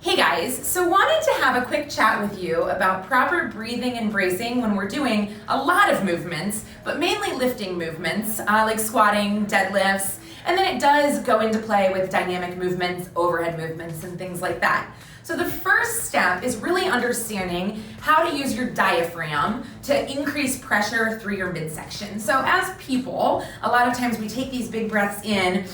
Hey guys, so wanted to have a quick chat with you about proper breathing and bracing when we're doing a lot of movements, but mainly lifting movements like squatting, deadlifts, and then it does go into play with dynamic movements, overhead movements, and things like that. So the first step is really understanding how to use your diaphragm to increase pressure through your midsection. So as people, a lot of times we take these big breaths in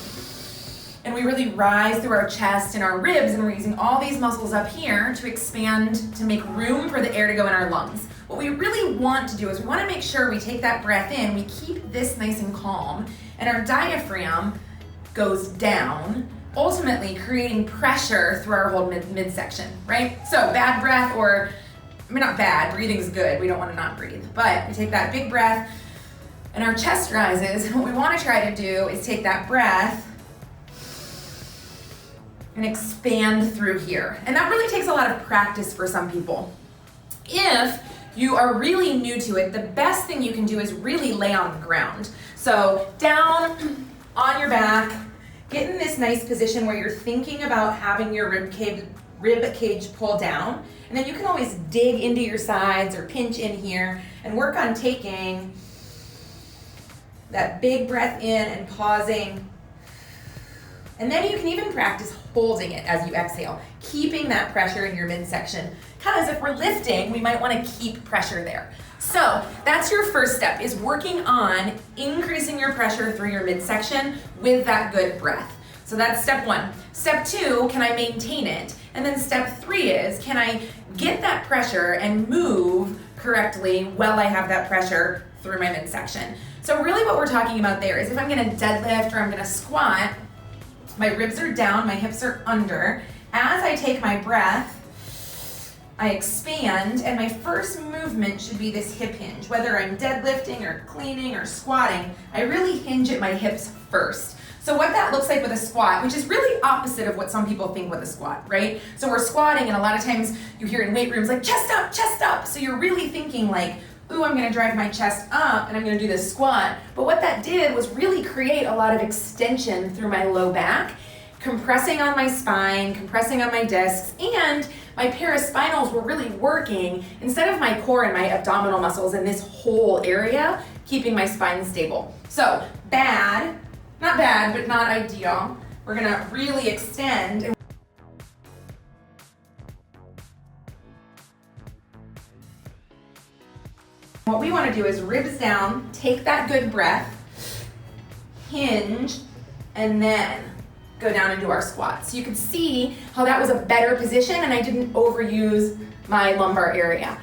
and we really rise through our chest and our ribs, and we're using all these muscles up here to expand, to make room for the air to go in our lungs. What we really want to do is we want to make sure we take that breath in, we keep this nice and calm, and our diaphragm goes down, ultimately creating pressure through our whole midsection, right? So bad breath, or, I mean, not bad, breathing's good, we don't want to not breathe, but we take that big breath and our chest rises, and what we want to try to do is take that breath and expand through here. And that really takes a lot of practice for some people. If you are really new to it, the best thing you can do is really lay on the ground. So down on your back, get in this nice position where you're thinking about having your rib cage pull down, and then you can always dig into your sides or pinch in here and work on taking that big breath in and pausing. And then you can even practice holding it as you exhale, keeping that pressure in your midsection. Kind of as if we're lifting, we might want to keep pressure there. So that's your first step, is working on increasing your pressure through your midsection with that good breath. So that's step one. Step two, can I maintain it? And then step three is, can I get that pressure and move correctly while I have that pressure through my midsection? So really what we're talking about there is if I'm gonna deadlift or I'm gonna squat, my ribs are down, my hips are under. As I take my breath, I expand, and my first movement should be this hip hinge. Whether I'm deadlifting or cleaning or squatting, I really hinge at my hips first. So what that looks like with a squat, which is really opposite of what some people think with a squat, right? So we're squatting, and a lot of times you hear in weight rooms like chest up, chest up. So you're really thinking like, ooh, I'm gonna drive my chest up and I'm gonna do this squat. But what that did was really create a lot of extension through my low back, compressing on my spine, compressing on my discs, and my paraspinals were really working instead of my core and my abdominal muscles in this whole area, keeping my spine stable. So not bad, but not ideal. We're gonna really extend. What we want to do is ribs down, take that good breath, hinge, and then go down and do our squats. So you can see how that was a better position and I didn't overuse my lumbar area.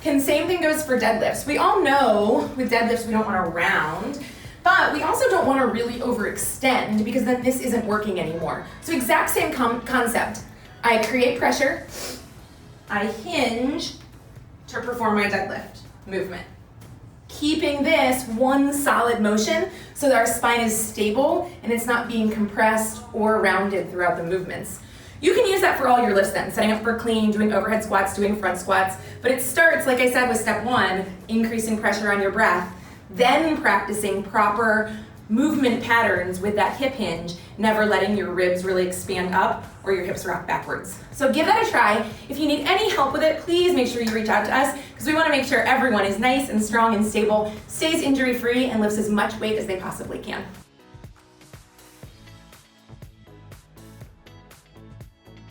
Same thing goes for deadlifts. We all know with deadlifts we don't want to round, but we also don't want to really overextend because then this isn't working anymore. So exact same concept. I create pressure, I hinge to perform my deadlift movement. Keeping this one solid motion so that our spine is stable and it's not being compressed or rounded throughout the movements. You can use that for all your lifts then, setting up for clean, doing overhead squats, doing front squats, but it starts, like I said, with step one, increasing pressure on your breath, then practicing proper movement patterns with that hip hinge, never letting your ribs really expand up or your hips rock backwards. So give that a try. If you need any help with it, please make sure you reach out to us because we want to make sure everyone is nice and strong and stable, stays injury-free, and lifts as much weight as they possibly can.